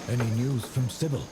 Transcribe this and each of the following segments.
Any news from Sybil?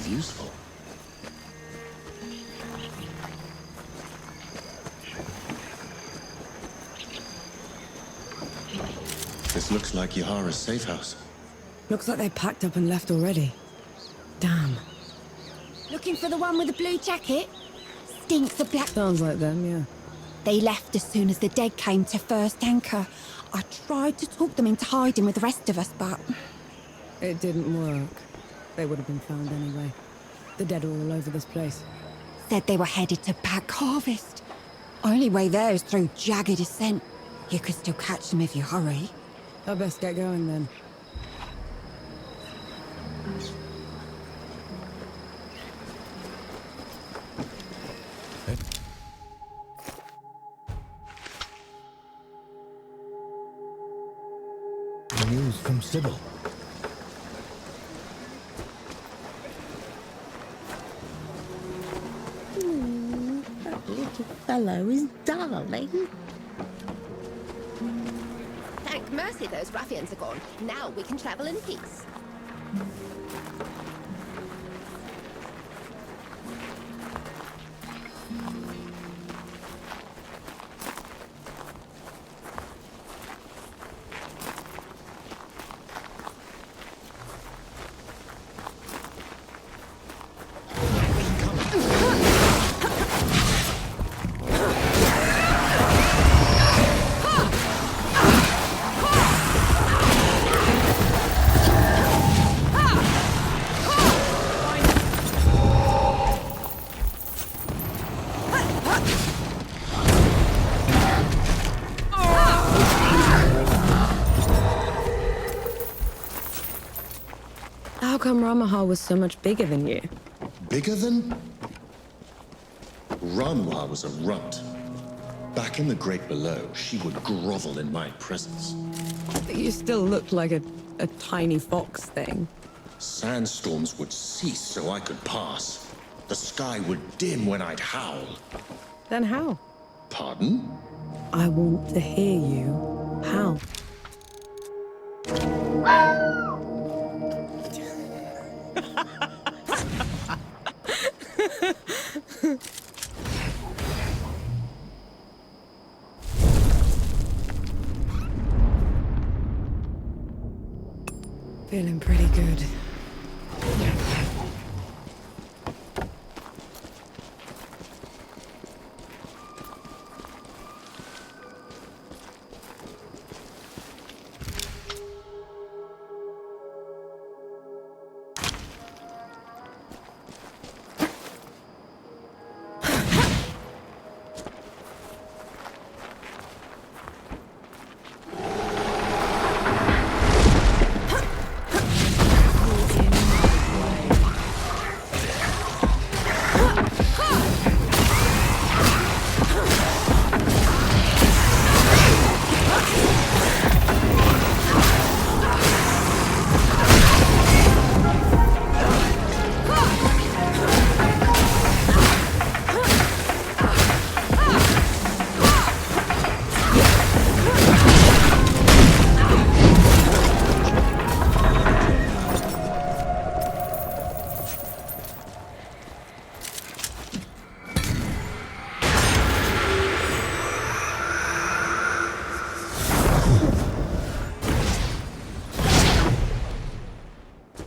Useful. This looks like Yahara's safe house. Looks like they packed up and left already. Damn. Looking for the one with the blue jacket? Stinks of black. Sounds like them, yeah. They left as soon as the dead came to first anchor. I tried to talk them into hiding with the rest of us, but... It didn't work. They would have been found anyway. The dead are all over this place. Said they were headed to Back Harvest. Only way there is through jagged descent. You could still catch them if you hurry. I best get going then. News from Sybil. That little fellow is darling. Thank mercy those ruffians are gone. Now we can travel in peace. Ah! come Ramahal was so much bigger than you? Bigger than? Ranwa was a runt. Back in the Great Below, she would grovel in my presence. You still looked like a tiny fox thing. Sandstorms would cease so I could pass. The sky would dim when I'd howl. Then how? Pardon? I want to hear you. How? Feeling pretty good.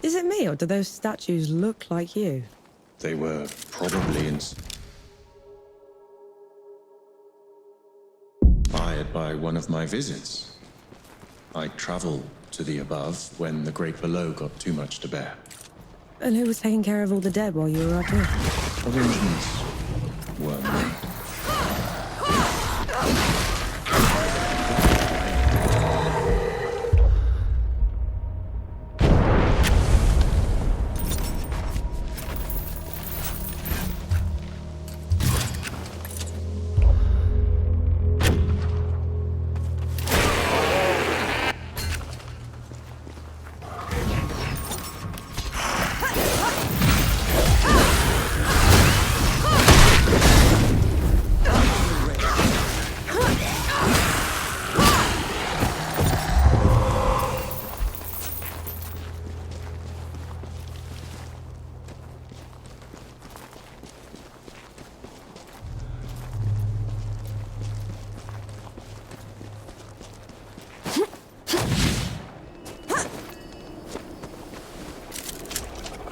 Is it me, or do those statues look like you? They were probably inspired by one of my visits. I traveled to the above when the Great Below got too much to bear. And who was taking care of all the dead while you were up here? Arrangements were made.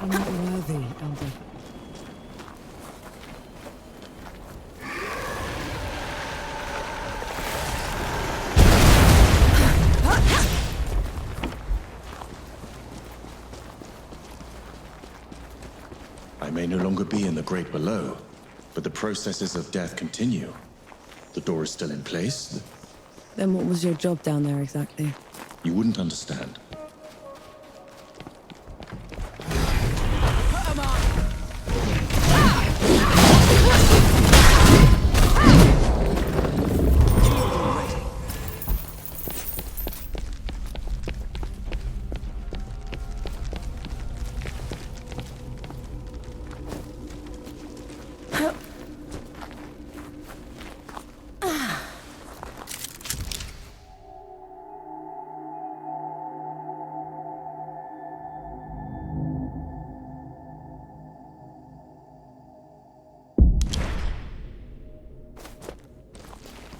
I'm not worthy, Elder. I may no longer be in the Great Below, but the processes of death continue. The door is still in place. Then what was your job down there exactly? You wouldn't understand.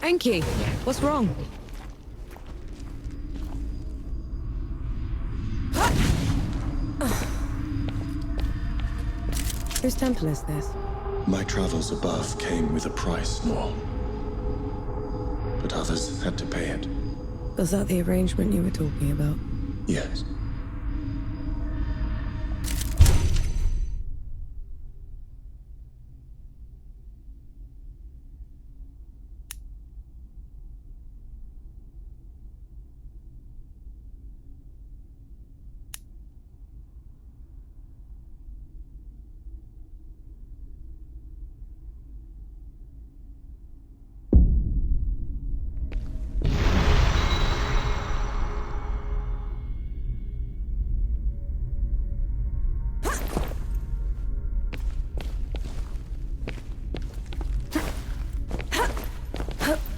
Enki, what's wrong? Whose temple is this? My travels above came with a price, Nor. But others had to pay it. Was that the arrangement you were talking about? Yes.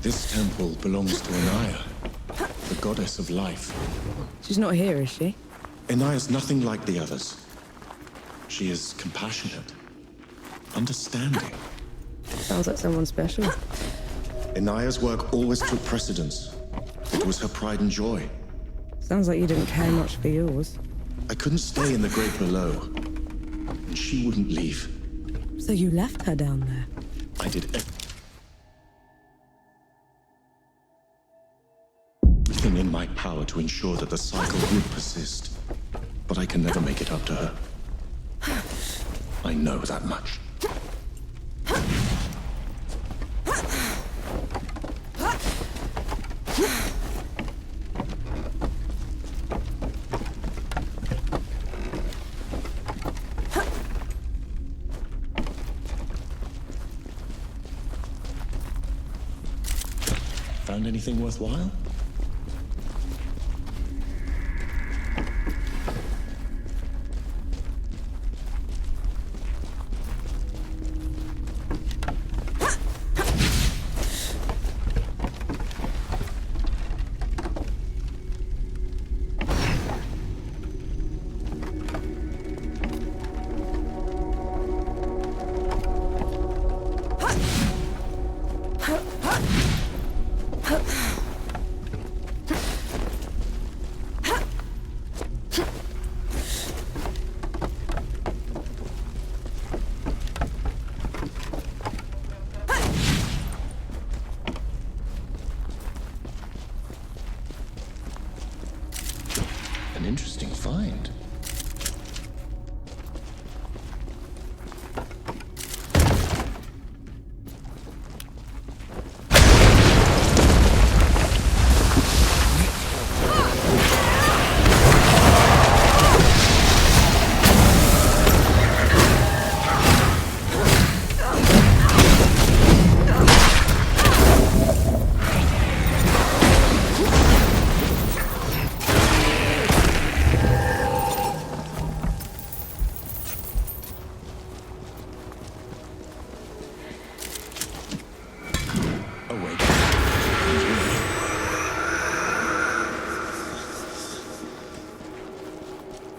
This temple belongs to Anaya, the goddess of life. She's not here, is she? Anaya's nothing like the others. She is compassionate, understanding. Sounds like someone special. Anaya's work always took precedence. It was her pride and joy. Sounds like you didn't care much for yours. I couldn't stay in the great below, and she wouldn't leave. So you left her down there? I did everything in my power to ensure that the cycle would persist. But I can never make it up to her. I know that much. Found anything worthwhile? An interesting find.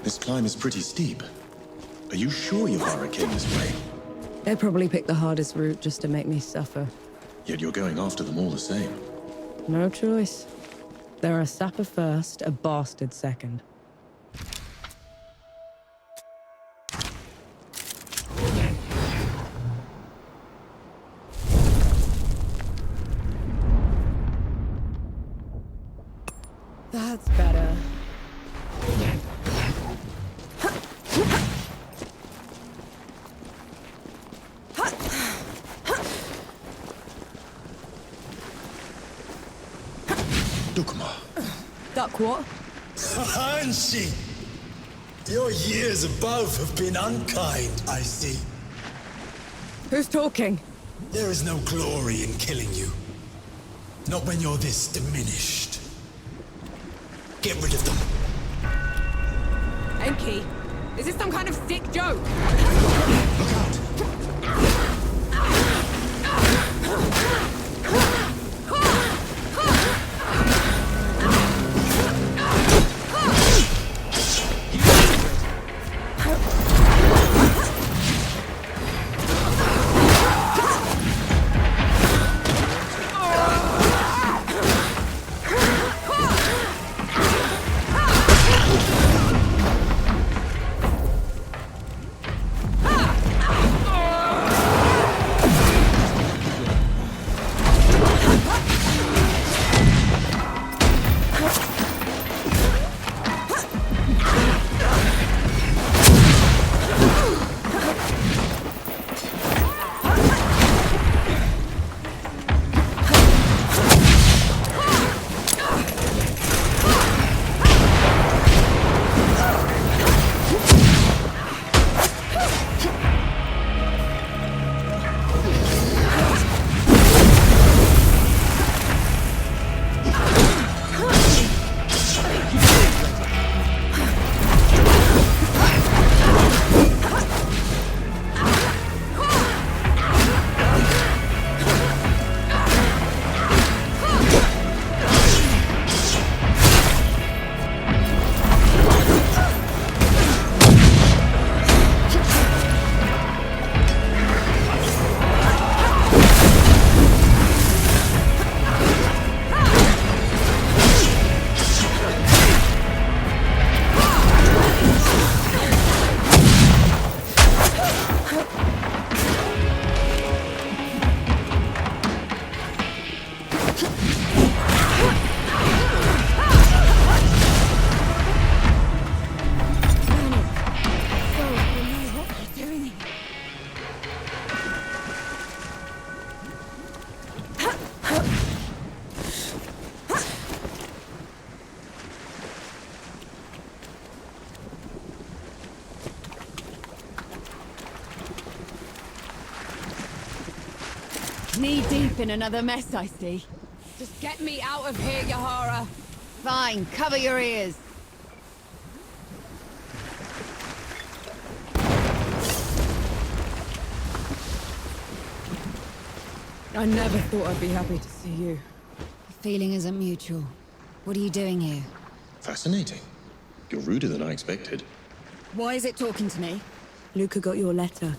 This climb is pretty steep. Are you sure Yavara came this way? They probably picked the hardest route just to make me suffer. Yet you're going after them all the same. No choice. They're a sapper first, a bastard second. That's better. Dukma. Duck what? Hanshi! Your years above have been unkind, I see. Who's talking? There is no glory in killing you. Not when you're this diminished. Get rid of them. Enki, is this some kind of sick joke? Look out! Knee-deep in another mess, I see. Just get me out of here, Yahara. Fine, cover your ears. I never thought I'd be happy to see you. The feeling isn't mutual. What are you doing here? Fascinating. You're ruder than I expected. Why is it talking to me? Luca got your letter.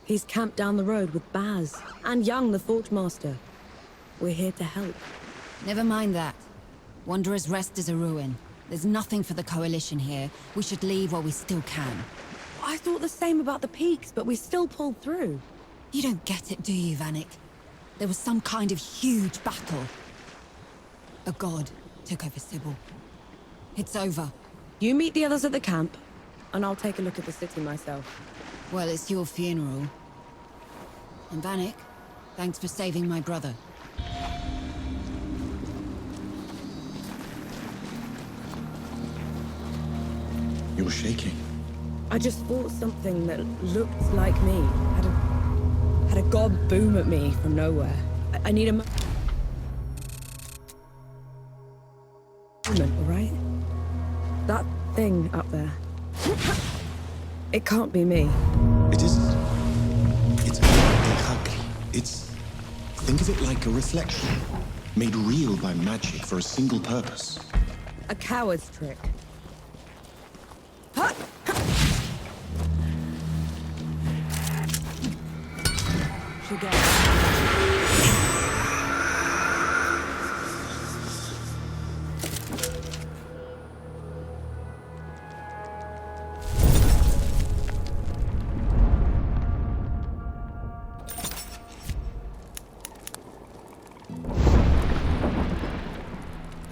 He's camped down the road with Baz and Young, the Forge Master. We're here to help. Never mind that. Wanderer's Rest is a ruin. There's nothing for the Coalition here. We should leave while we still can. I thought the same about the peaks, but we still pulled through. You don't get it, do you, Vanek? There was some kind of huge battle. A god took over Sybil. It's over. You meet the others at the camp, and I'll take a look at the city myself. Well, it's your funeral. And Vanek, thanks for saving my brother. You're shaking. I just fought something that looked like me. Had a god boom at me from nowhere. I need a moment, all right? That thing up there. It can't be me. It isn't. It's ugly. It's... Think of it like a reflection, made real by magic for a single purpose. A coward's trick. Should go.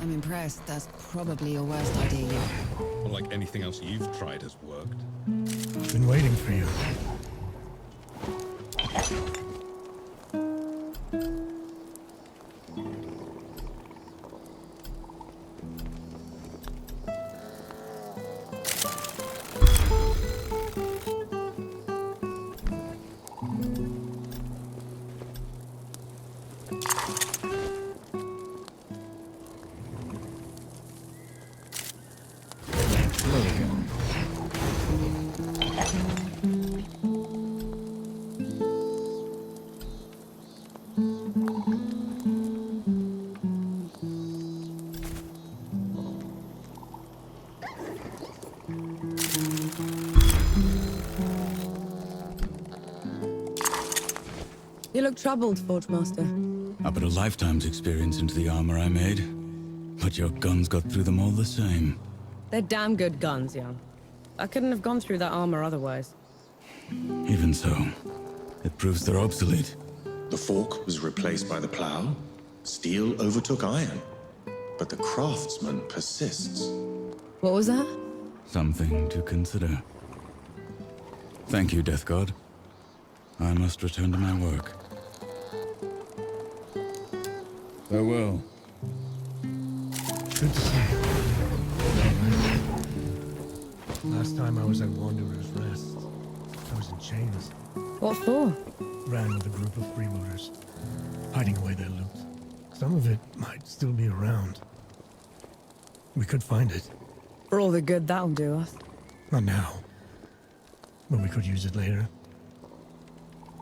I'm impressed. That's probably your worst idea yet. Unlike anything else you've tried has worked. Been waiting for you. You look troubled, Forge Master. I put a lifetime's experience into the armor I made, but your guns got through them all the same. They're damn good guns, Young. I couldn't have gone through that armor otherwise. Even so, it proves they're obsolete. The fork was replaced by the plow. Steel overtook iron. But the craftsman persists. What was that? Something to consider. Thank you, Death God. I must return to my work. Farewell. Good to see you. Last time I was at Wanderer's Rest, I was in chains. What for? Ran with a group of freebooters, hiding away their loot. Some of it might still be around. We could find it. For all the good that'll do us. Not now. But we could use it later.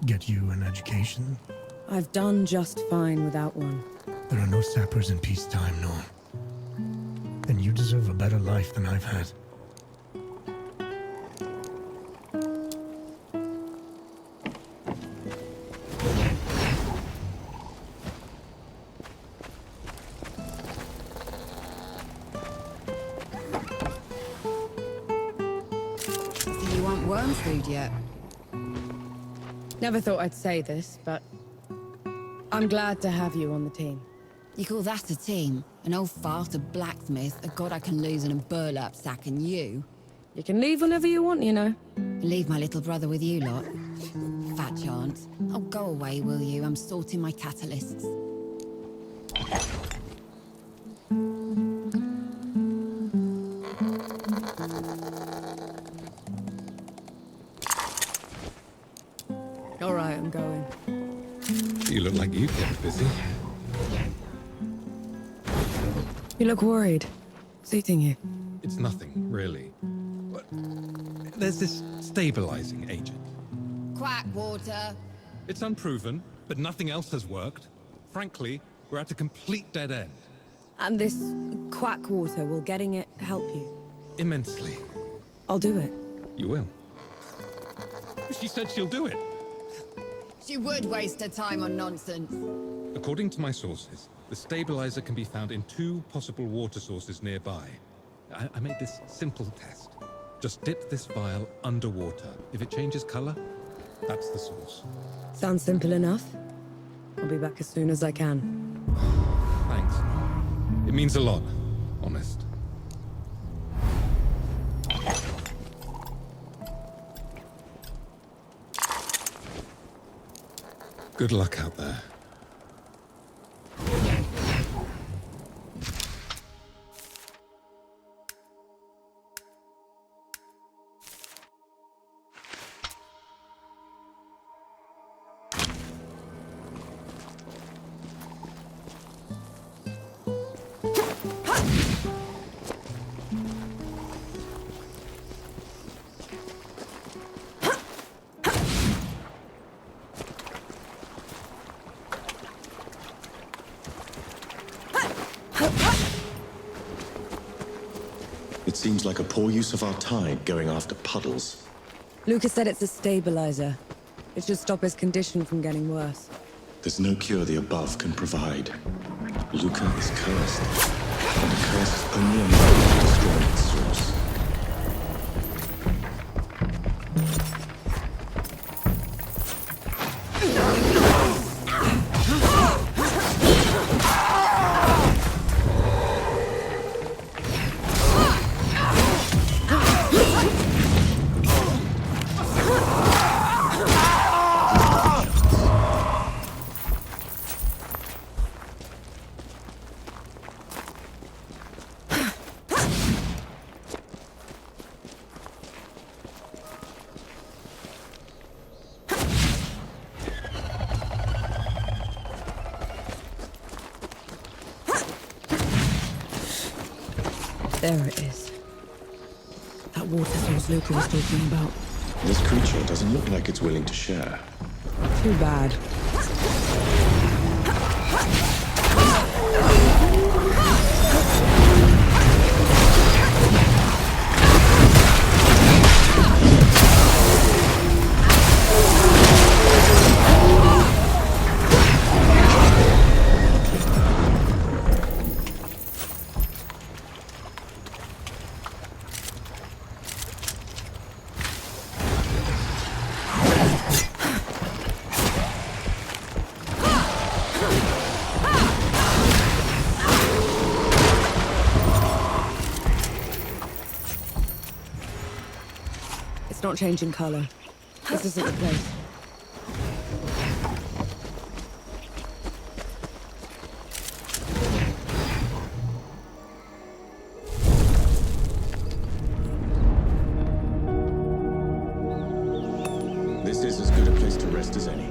Get you an education. I've done just fine without one. There are no sappers in peacetime, Nor. And you deserve a better life than I've had. So you want worm food yet? Never thought I'd say this, but I'm glad to have you on the team. You call that a team? An old fart, a blacksmith, a god I can lose in a burlap sack, and you? You can leave whenever you want, you know. Leave my little brother with you lot? Fat chance. Oh, go away, will you? I'm sorting my catalysts. All right, I'm going. You look like you kept busy. You look worried. What's eating you? It's nothing, really. But there's this stabilizing agent. Quack water. It's unproven, but nothing else has worked. Frankly, we're at a complete dead end. And this quack water, will getting it help you? Immensely. I'll do it. You will. She said she'll do it. She would waste her time on nonsense. According to my sources, the stabilizer can be found in 2 possible water sources nearby. I made this simple test. Just dip this vial underwater. If it changes color, that's the source. Sounds simple enough. I'll be back as soon as I can. Thanks. It means a lot, honest. Good luck out there. It seems like a poor use of our tide going after puddles. Lucas said it's a stabilizer. It should stop his condition from getting worse. There's no cure the above can provide. Luca is cursed, and a curse is only a method to destroy its source. There it is. That water source Luca was talking about. This creature doesn't look like it's willing to share. Too bad. It's not changing color. This isn't the place. This is as good a place to rest as any.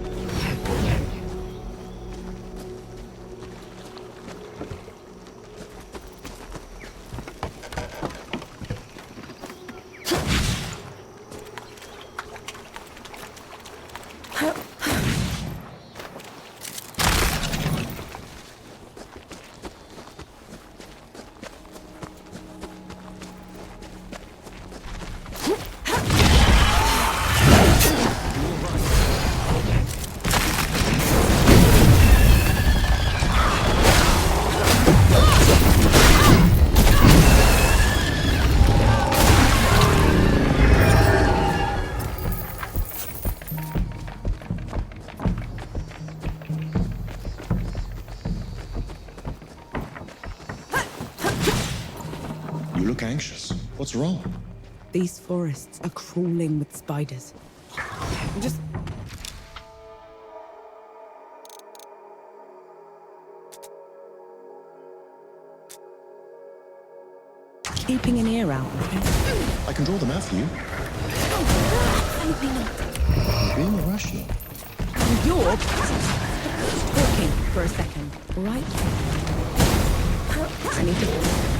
You look anxious. What's wrong? These forests are crawling with spiders. I'm just... keeping an ear out, okay? I can draw them out for you. Maybe not. You're being irrational. You're talking for a second, all right? I need to...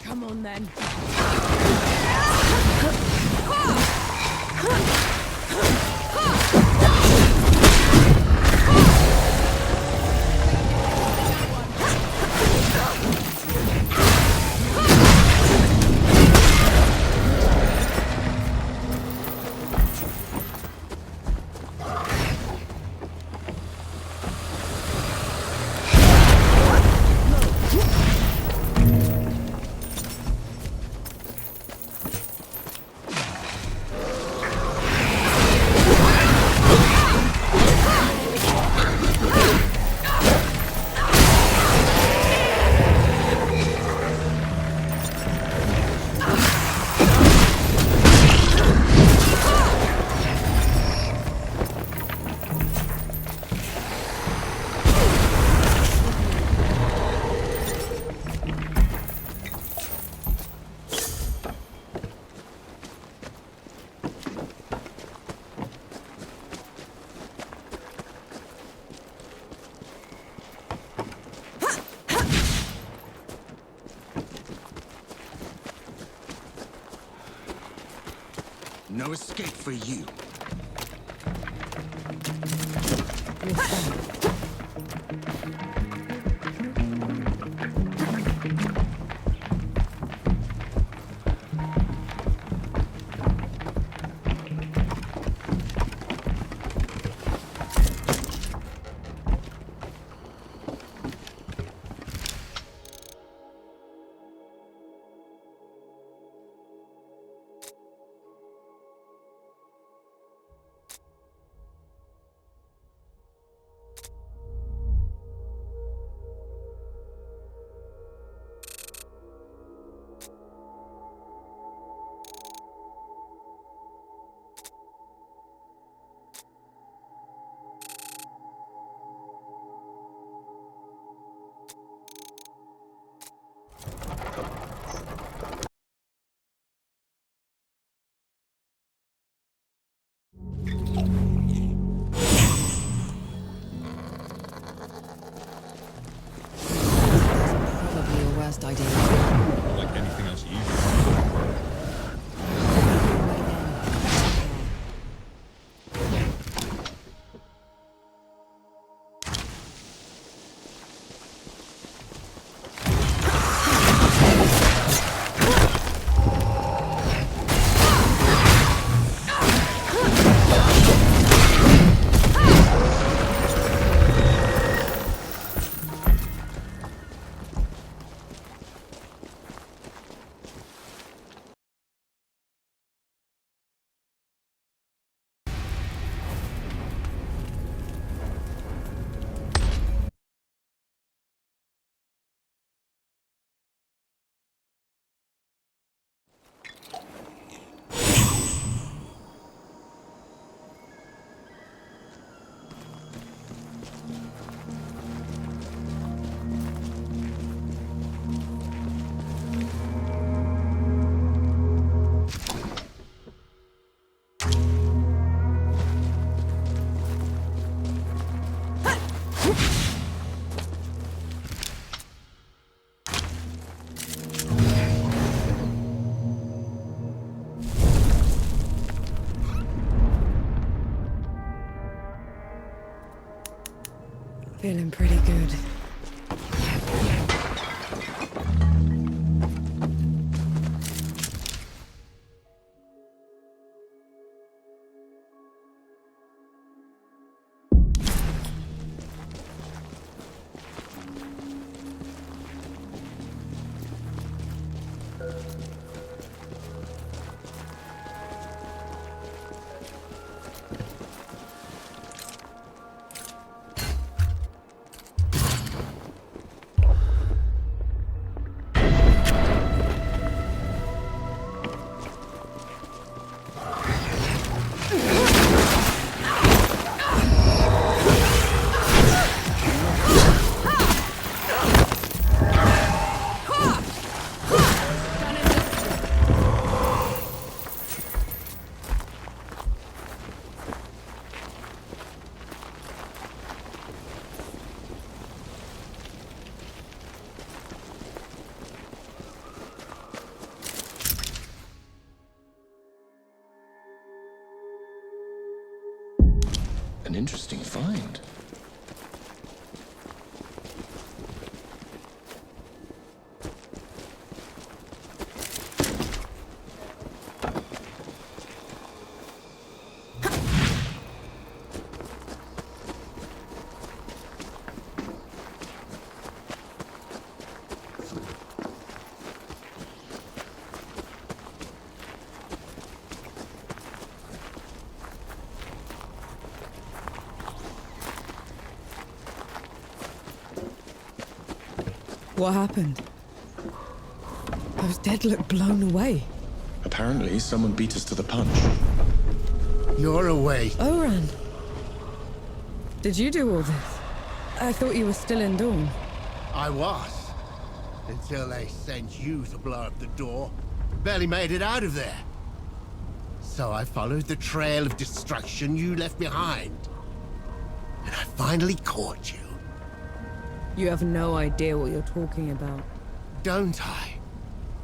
Come on then. No escape for you. Feeling pretty good. An interesting find. What happened? Those dead look blown away. Apparently, someone beat us to the punch. You're away. Oran! Did you do all this? I thought you were still in Dawn. I was. Until they sent you to blow up the door. Barely made it out of there. So I followed the trail of destruction you left behind. And I finally caught you. You have no idea what you're talking about. Don't I?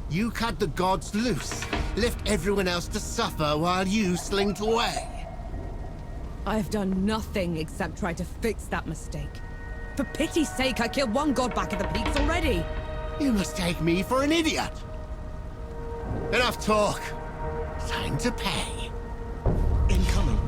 You cut the gods loose, left everyone else to suffer while you slinked away. I've done nothing except try to fix that mistake. For pity's sake, I killed one god back at the peaks already. You must take me for an idiot. Enough talk. Time to pay. Incoming.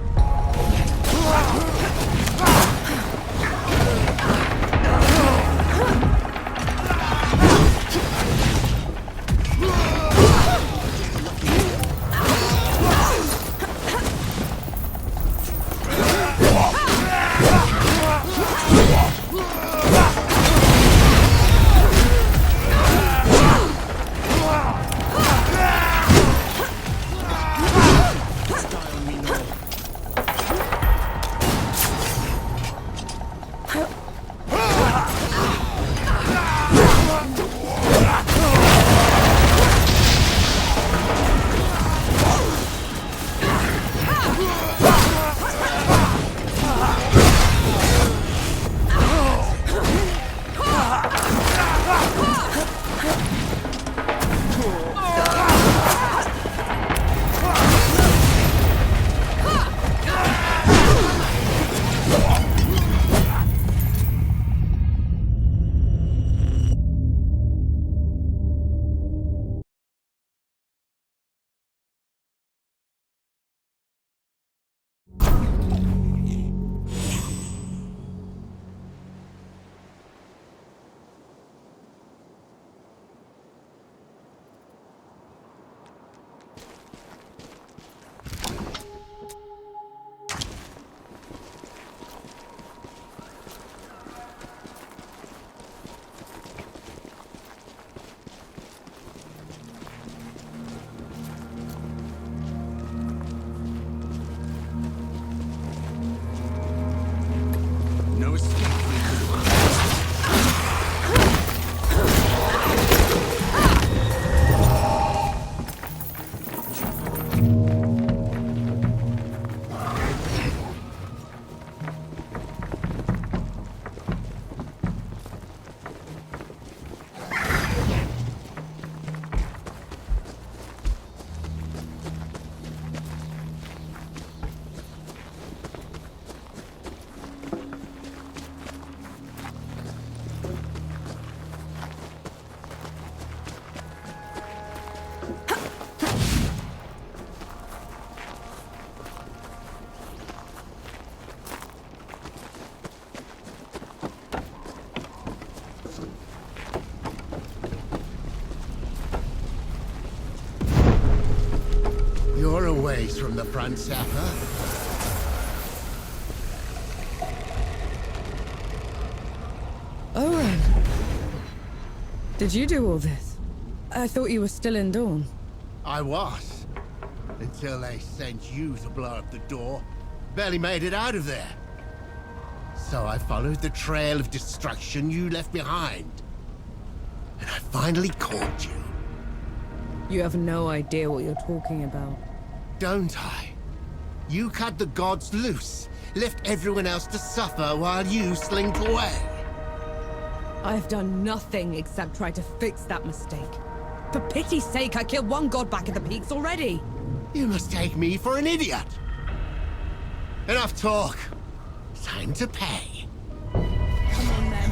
Always from the front, Sapper. Owen! Did you do all this? I thought you were still in Dawn. I was. Until they sent you to blow up the door. Barely made it out of there. So I followed the trail of destruction you left behind. And I finally caught you. You have no idea what you're talking about. Don't I? You cut the gods loose, left everyone else to suffer while you slinked away. I've done nothing except try to fix that mistake. For pity's sake, I killed one god back at the peaks already. You must take me for an idiot. Enough talk. Time to pay. Come on then.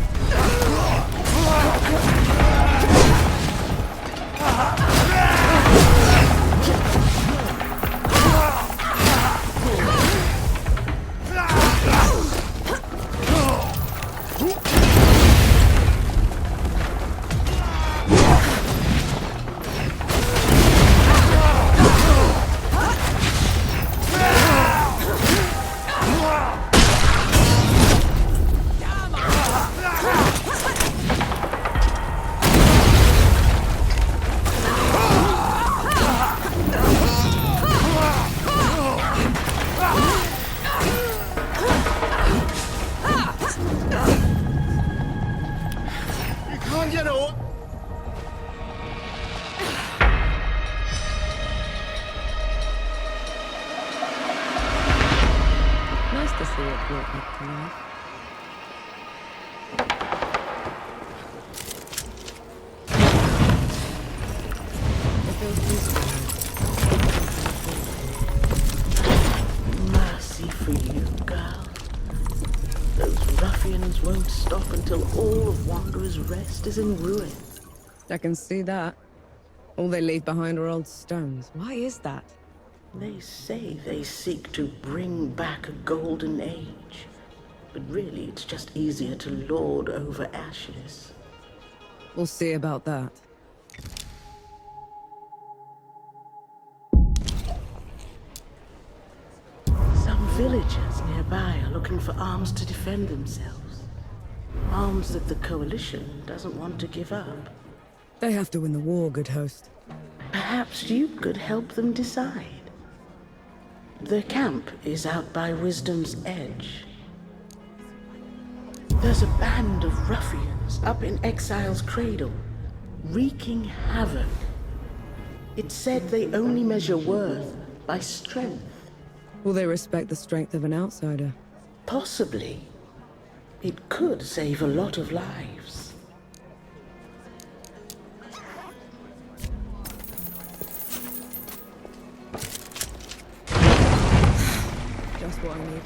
Nice to see it brought back to life. It feels peaceful. Mercy for you, girl. Those ruffians won't stop until all of Wanderer's Rest is in ruin. I can see that. All they leave behind are old stones. Why is that? They say they seek to bring back a golden age. But really, it's just easier to lord over ashes. We'll see about that. Some villagers nearby are looking for arms to defend themselves. Arms that the Coalition doesn't want to give up. They have to win the war, good host. Perhaps you could help them decide. Their camp is out by Wisdom's Edge. There's a band of ruffians up in Exile's Cradle, wreaking havoc. It's said they only measure worth by strength. Will they respect the strength of an outsider? Possibly. It could save a lot of lives. Just what I needed.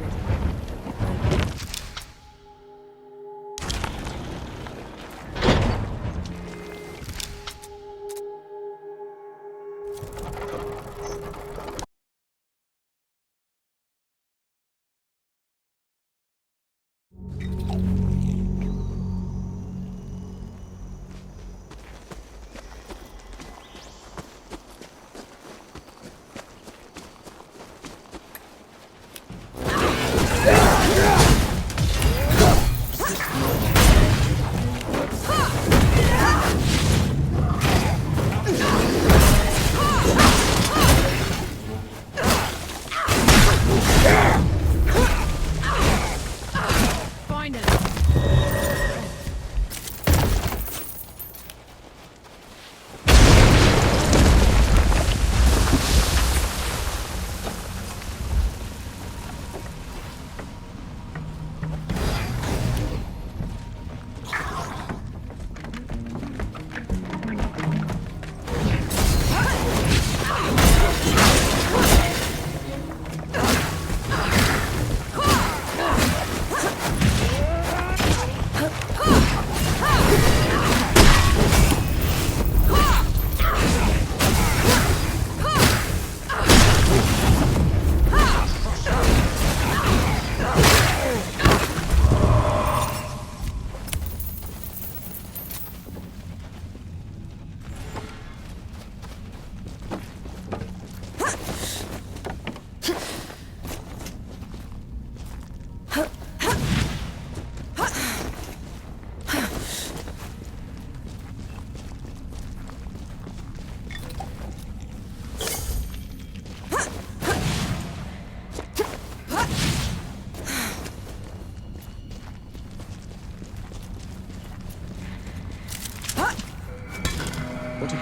What a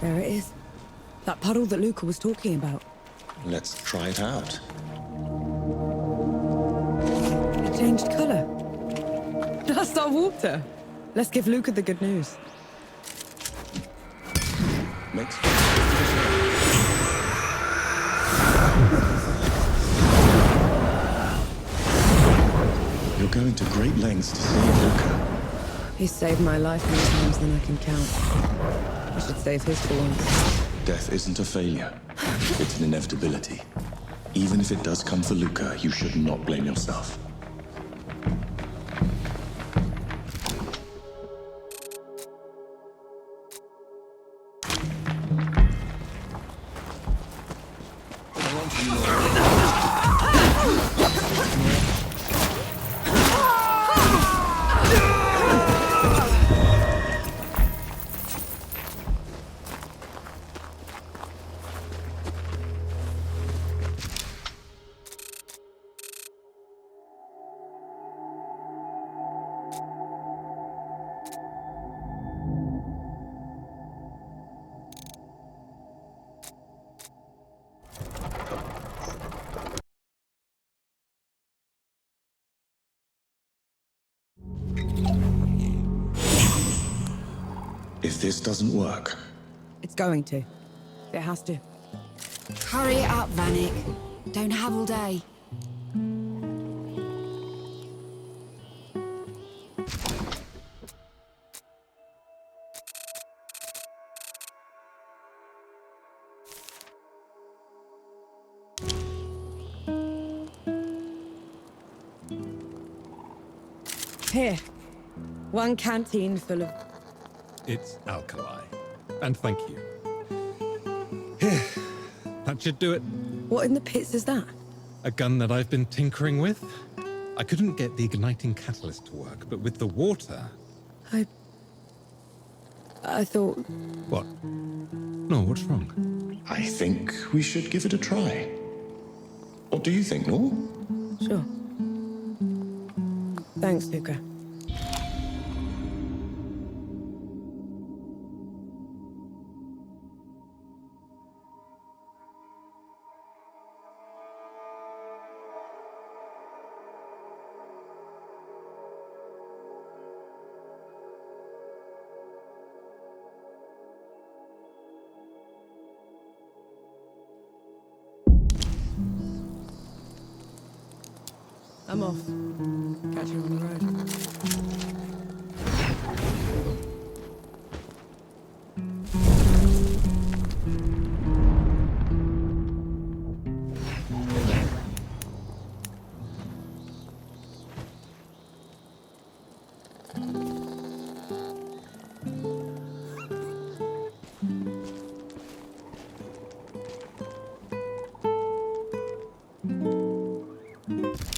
There it is. That puddle that Luca was talking about. Let's try it out. It changed colour. That's our water. Let's give Luca the good news. Makes You're going to great lengths to save Luca. He's saved my life more times than I can count. I should save his for once. Death isn't a failure. It's an inevitability. Even if it does come for Luca, you should not blame yourself. If this doesn't work, It's going to. It has to. Hurry it up, Vanek. Don't have all day. Here. One canteen full of... It's alkali. And thank you. Here. That should do it. What in the pits is that? A gun that I've been tinkering with. I couldn't get the igniting catalyst to work, but with the water... I thought... What? No, what's wrong? I think we should give it a try. What do you think, Nor? Sure. Thanks, Luca. I'm off. Catch you on the road.